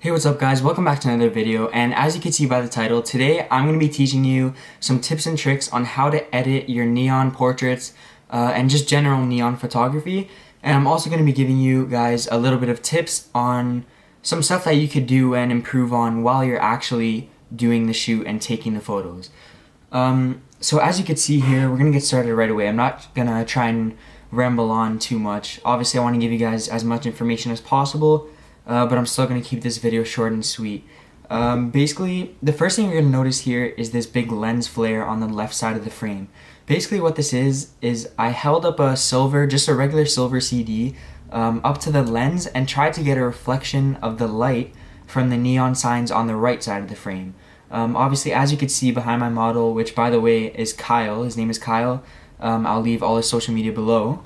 Hey, what's up guys? Welcome back to another video, and as you can see by the title, today I'm going to be teaching you some tips and tricks on how to edit your neon portraits and just general neon photography. And I'm also going to be giving you guys a little bit of tips on some stuff that you could do and improve on while you're actually doing the shoot and taking the photos. So as you can see here, we're going to get started right away. I'm not going to try and ramble on too much. Obviously I want to give you guys as much information as possible. But I'm still going to keep this video short and sweet. Basically, the first thing you're going to notice here is this big lens flare on the left side of the frame. Basically what this is I held up a silver, just a regular silver CD, up to the lens and tried to get a reflection of the light from the neon signs on the right side of the frame. Obviously, as you can see behind my model, which by the way is Kyle, his name is Kyle, I'll leave all his social media below.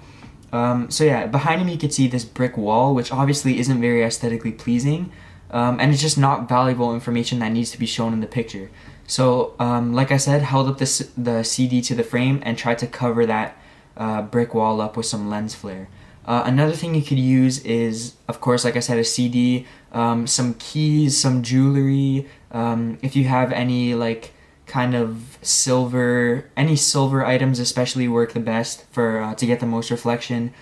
So yeah, behind him you can see this brick wall, which obviously isn't very aesthetically pleasing, and it's just not valuable information that needs to be shown in the picture. So, like I said, held up the CD to the frame and tried to cover that brick wall up with some lens flare. Another thing you could use is, of course, like I said, a CD, some keys, some jewelry, if you have any like kind of any silver items especially work the best for to get the most reflection.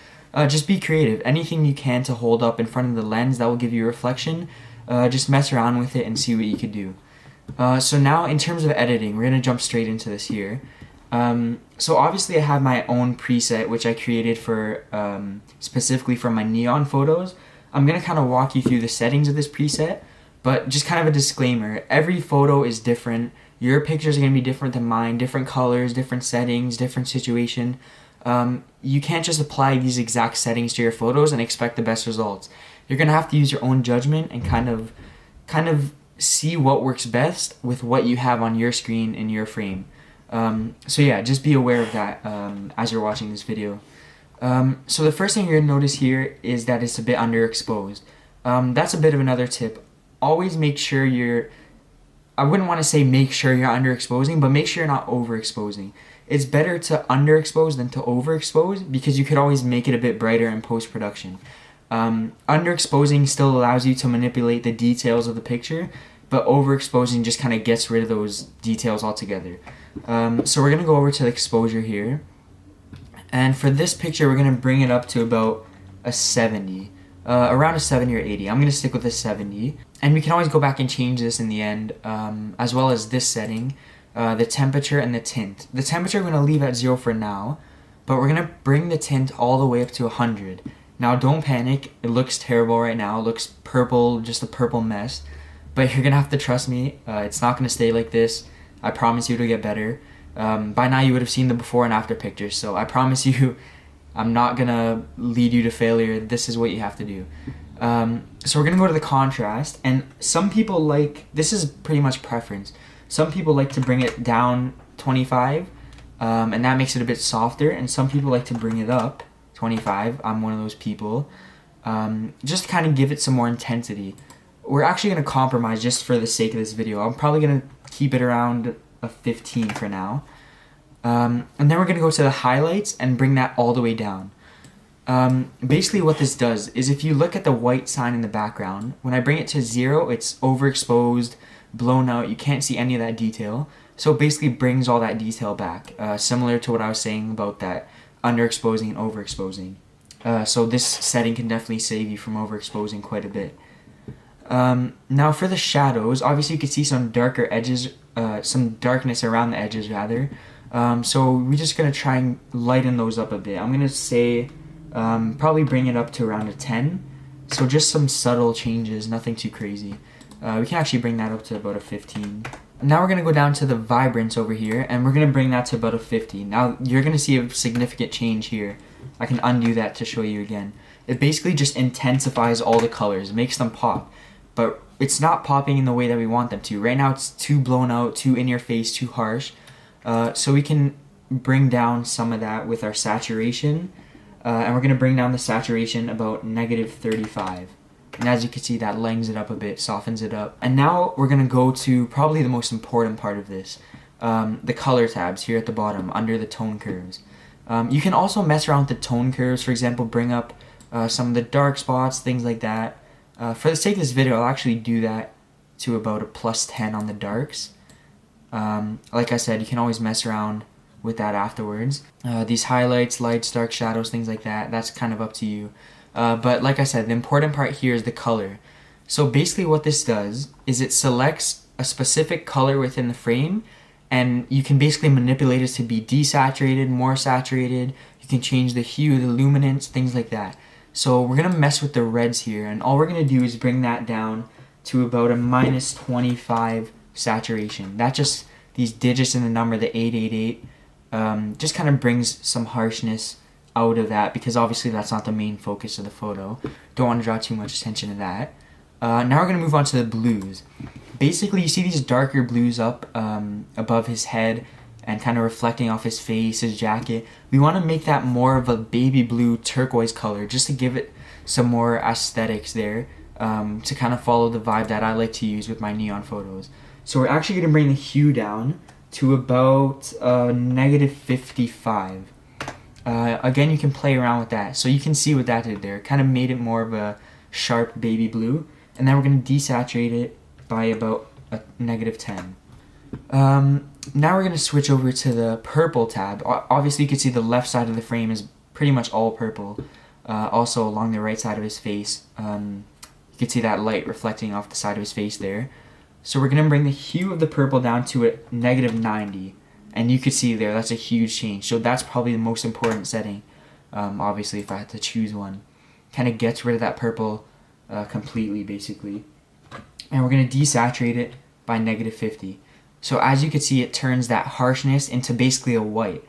Just be creative. Anything you can to hold up in front of the lens that will give you reflection, just mess around with it and see what you could do. So now in terms of editing, we're gonna jump straight into this here. So obviously I have my own preset which I created for specifically for my neon photos. I'm gonna kind of walk you through the settings of this preset, but just kind of a disclaimer, every photo is different. Your pictures are going to be different than mine, different colors, different settings, different situation. You can't just apply these exact settings to your photos and expect the best results. You're going to have to use your own judgment and kind of see what works best with what you have on your screen in your frame. So yeah, just be aware of that as you're watching this video. So the first thing you're going to notice here is that it's a bit underexposed. That's a bit of another tip. Always make sure I wouldn't want to say make sure you're underexposing, but make sure you're not overexposing. It's better to underexpose than to overexpose because you could always make it a bit brighter in post-production. Underexposing still allows you to manipulate the details of the picture, but overexposing just kind of gets rid of those details altogether. So we're going to go over to the exposure here. And for this picture, we're going to bring it up to about a 70. Around a 70 or 80. I'm going to stick with a 70. And we can always go back and change this in the end, as well as this setting, the temperature and the tint. The temperature we're going to leave at 0 for now, but we're going to bring the tint all the way up to 100. Now don't panic, it looks terrible right now, it looks purple, just a purple mess, but you're going to have to trust me, it's not going to stay like this. I promise you it'll get better. By now you would have seen the before and after pictures, so I promise you I'm not going to lead you to failure, this is what you have to do. So we're going to go to the contrast, and some people this is pretty much preference. Some people like to bring it down 25, and that makes it a bit softer, and some people like to bring it up 25. I'm one of those people. Just to kind of give it some more intensity. We're actually going to compromise just for the sake of this video. I'm probably going to keep it around a 15 for now. And then we're going to go to the highlights and bring that all the way down. Basically what this does is if you look at the white sign in the background, when I bring it to 0, it's overexposed, blown out, you can't see any of that detail. So it basically brings all that detail back, similar to what I was saying about that underexposing and overexposing. So this setting can definitely save you from overexposing quite a bit. Now for the shadows, obviously you can see some darker edges, some darkness around the edges rather. So we're just going to try and lighten those up a bit. I'm going to say probably bring it up to around a 10. So just some subtle changes, nothing too crazy. We can actually bring that up to about a 15. Now we're going to go down to the vibrance over here, and we're going to bring that to about a 50. Now you're going to see a significant change here. I can undo that to show you again. It basically just intensifies all the colors, makes them pop. But it's not popping in the way that we want them to. Right now it's too blown out, too in your face, too harsh. So we can bring down some of that with our saturation. And we're going to bring down the saturation about -35. And as you can see, that lightens it up a bit, softens it up. And now we're going to go to probably the most important part of this, the color tabs here at the bottom, under the tone curves. You can also mess around with the tone curves, for example, bring up some of the dark spots, things like that. For the sake of this video, I'll actually do that to about a +10 on the darks. Like I said, you can always mess around with that afterwards. These highlights, lights, dark shadows, things like that, that's kind of up to you. But like I said, the important part here is the color. So basically what this does is it selects a specific color within the frame, and you can basically manipulate it to be desaturated, more saturated. You can change the hue, the luminance, things like that. So we're gonna mess with the reds here, and all we're gonna do is bring that down to about a -25 saturation. That just, these digits in the number, the 888, just kind of brings some harshness out of that, because obviously that's not the main focus of the photo. Don't want to draw too much attention to that. Now we're going to move on to the blues. Basically, you see these darker blues up above his head and kind of reflecting off his face, his jacket. We want to make that more of a baby blue turquoise color, just to give it some more aesthetics there, to kind of follow the vibe that I like to use with my neon photos. So we're actually going to bring the hue down to about -55. Again, you can play around with that. So you can see what that did there. Kind of made it more of a sharp baby blue. And then we're going to desaturate it by about a -10. Now we're going to switch over to the purple tab. Obviously, you can see the left side of the frame is pretty much all purple. Also, along the right side of his face, you can see that light reflecting off the side of his face there. So we're going to bring the hue of the purple down to a -90. And you can see there, that's a huge change. So that's probably the most important setting, obviously, if I had to choose one. Kind of gets rid of that purple completely, basically. And we're going to desaturate it by -50. So as you can see, it turns that harshness into basically a white.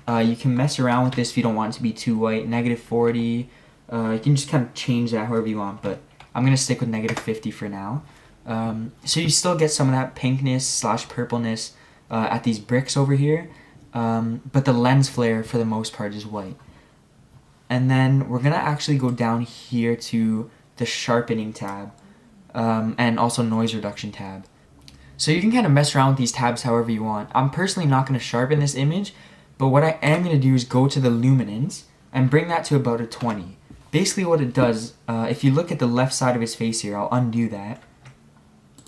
You can mess around with this if you don't want it to be too white. -40. You can just kind of change that however you want, but I'm going to stick with -50 for now. So you still get some of that pinkness / purpleness at these bricks over here, but the lens flare for the most part is white. And then we're gonna actually go down here to the sharpening tab, and also noise reduction tab. So you can kind of mess around with these tabs however you want. I'm personally not going to sharpen this image, but what I am going to do is go to the luminance and bring that to about a 20. Basically what it does, if you look at the left side of his face here, I'll undo that.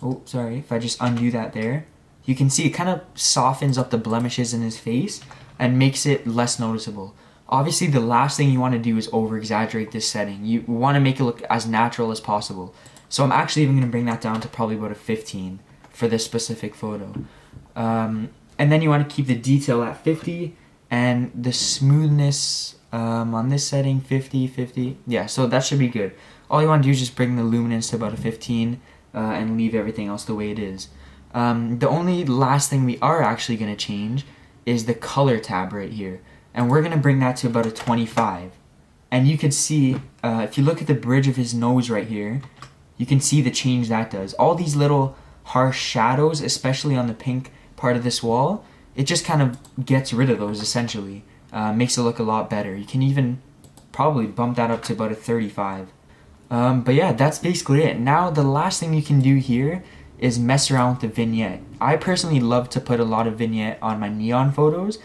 Oh, sorry, if I just undo that there, you can see it kind of softens up the blemishes in his face and makes it less noticeable. Obviously, the last thing you want to do is over-exaggerate this setting. You want to make it look as natural as possible. So I'm actually even going to bring that down to probably about a 15 for this specific photo. And then you want to keep the detail at 50 and the smoothness on this setting, 50, 50. Yeah, so that should be good. All you want to do is just bring the luminance to about a 15 and leave everything else the way it is. The only last thing we are actually going to change is the color tab right here. And we're going to bring that to about a 25. And you can see, if you look at the bridge of his nose right here, you can see the change that does. All these little harsh shadows, especially on the pink part of this wall, it just kind of gets rid of those essentially. Makes it look a lot better. You can even probably bump that up to about a 35. But yeah, that's basically it. Now the last thing you can do here is mess around with the vignette. I personally love to put a lot of vignette on my neon photos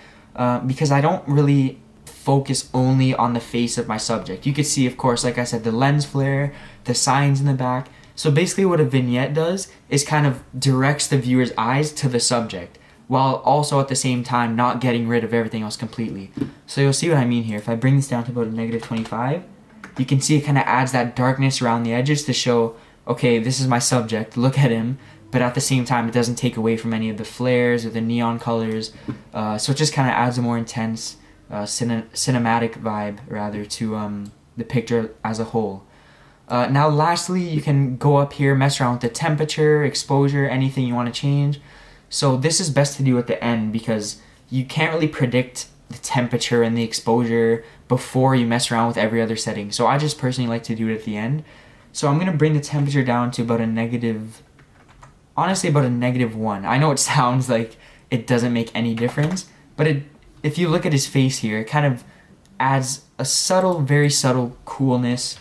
because I don't really focus only on the face of my subject. You can see, of course, like I said, the lens flare, the signs in the back. So basically what a vignette does is kind of directs the viewer's eyes to the subject, while also at the same time not getting rid of everything else completely. So you'll see what I mean here. If I bring this down to about a -25, you can see it kind of adds that darkness around the edges to show, okay, this is my subject, look at him, but at the same time it doesn't take away from any of the flares or the neon colors, so it just kind of adds a more intense cinematic vibe rather to the picture as a whole. Now lastly, you can go up here, mess around with the temperature, exposure, anything you want to change. So this is best to do at the end because you can't really predict the temperature and the exposure before you mess around with every other setting. So I just personally like to do it at the end. So I'm going to bring the temperature down to about a honestly about a -1. I know it sounds like it doesn't make any difference, but if you look at his face here, it kind of adds a subtle, very subtle coolness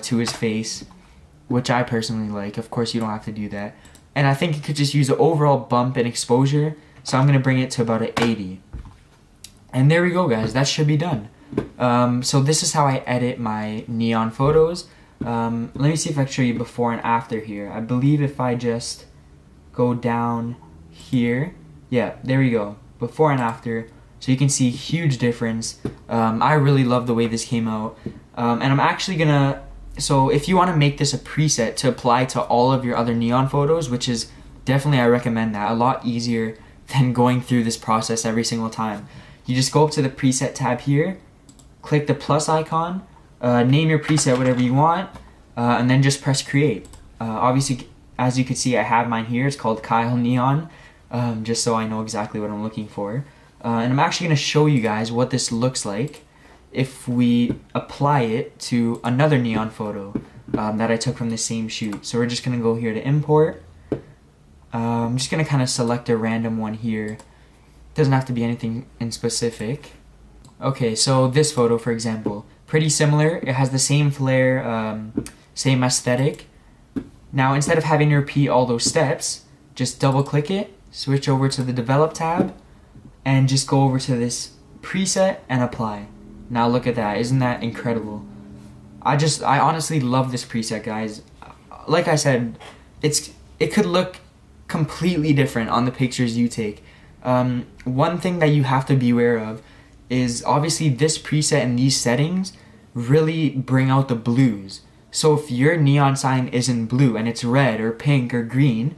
to his face, which I personally like. Of course, you don't have to do that. And I think you could just use an overall bump in exposure, so I'm going to bring it to about an 80. And there we go, guys. That should be done. So this is how I edit my neon photos. Let me see if I can show you before and after here. I believe if I just go down here, yeah, there we go, before and after. So you can see huge difference. I really love the way this came out. And I'm actually gonna, so if you wanna make this a preset to apply to all of your other neon photos, which is definitely, I recommend that, a lot easier than going through this process every single time. You just go up to the preset tab here, click the plus icon, name your preset whatever you want, and then just press create. Obviously, as you can see, I have mine here. It's called Kyle Neon, just so I know exactly what I'm looking for. And I'm actually going to show you guys what this looks like if we apply it to another neon photo that I took from the same shoot. So we're just going to go here to import. I'm just going to kind of select a random one here. Doesn't have to be anything in specific. Okay, so this photo, for example, pretty similar. It has the same flare, same aesthetic. Now, instead of having to repeat all those steps, just double click it, switch over to the develop tab, and just go over to this preset and apply. Now look at that, isn't that incredible? I honestly love this preset, guys. Like I said, it could look completely different on the pictures you take. One thing that you have to be aware of is obviously this preset and these settings really bring out the blues. So if your neon sign isn't blue and it's red or pink or green,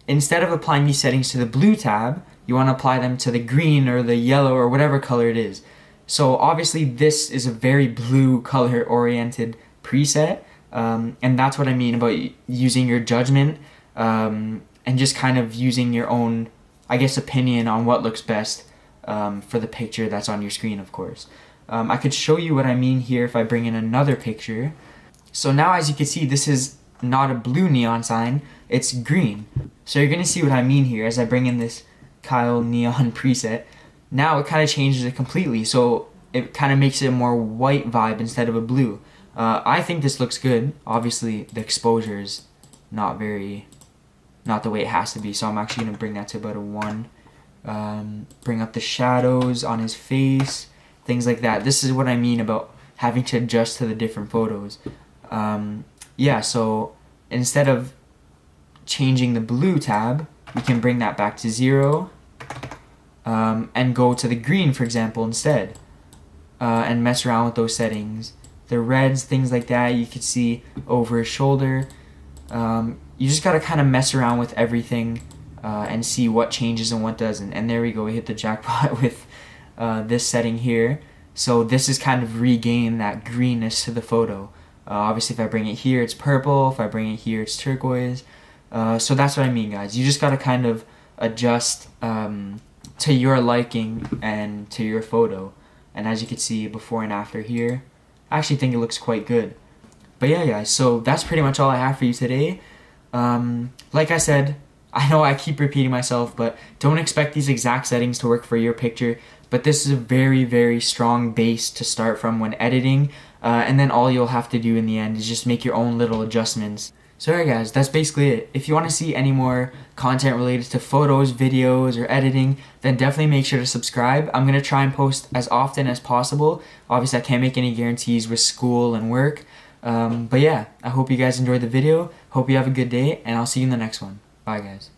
instead of applying these settings to the blue tab, you want to apply them to the green or the yellow or whatever color it is. So obviously this is a very blue color oriented preset, and that's what I mean about using your judgment and just kind of using your own, I guess, opinion on what looks best for the picture that's on your screen, of course. I could show you what I mean here if I bring in another picture. So now, as you can see, this is not a blue neon sign, it's green. So you're going to see what I mean here as I bring in this Kyle Neon preset. Now it kind of changes it completely, so it kind of makes it a more white vibe instead of a blue. I think this looks good. Obviously the exposure is not the way it has to be, so I'm actually going to bring that to about a 1. Bring up the shadows on his face, things like that. This is what I mean about having to adjust to the different photos. Yeah, so instead of changing the blue tab, we can bring that back to 0 and go to the green, for example, instead, and mess around with those settings. The reds, things like that, you could see over his shoulder. You just gotta kind of mess around with everything and see what changes and what doesn't. And there we go, we hit the jackpot with this setting here. So this is kind of regain that greenness to the photo. Obviously if I bring it here, it's purple. If I bring it here, it's turquoise. So that's what I mean, guys. You just gotta kind of adjust to your liking and to your photo. And as you can see before and after here, I actually think it looks quite good. But yeah, guys, so that's pretty much all I have for you today. Like I said, I know I keep repeating myself, but don't expect these exact settings to work for your picture. But this is a very, very strong base to start from when editing. And then all you'll have to do in the end is just make your own little adjustments. So alright guys, that's basically it. If you want to see any more content related to photos, videos, or editing, then definitely make sure to subscribe. I'm going to try and post as often as possible. Obviously I can't make any guarantees with school and work. But yeah, I hope you guys enjoyed the video. Hope you have a good day, and I'll see you in the next one. Bye guys.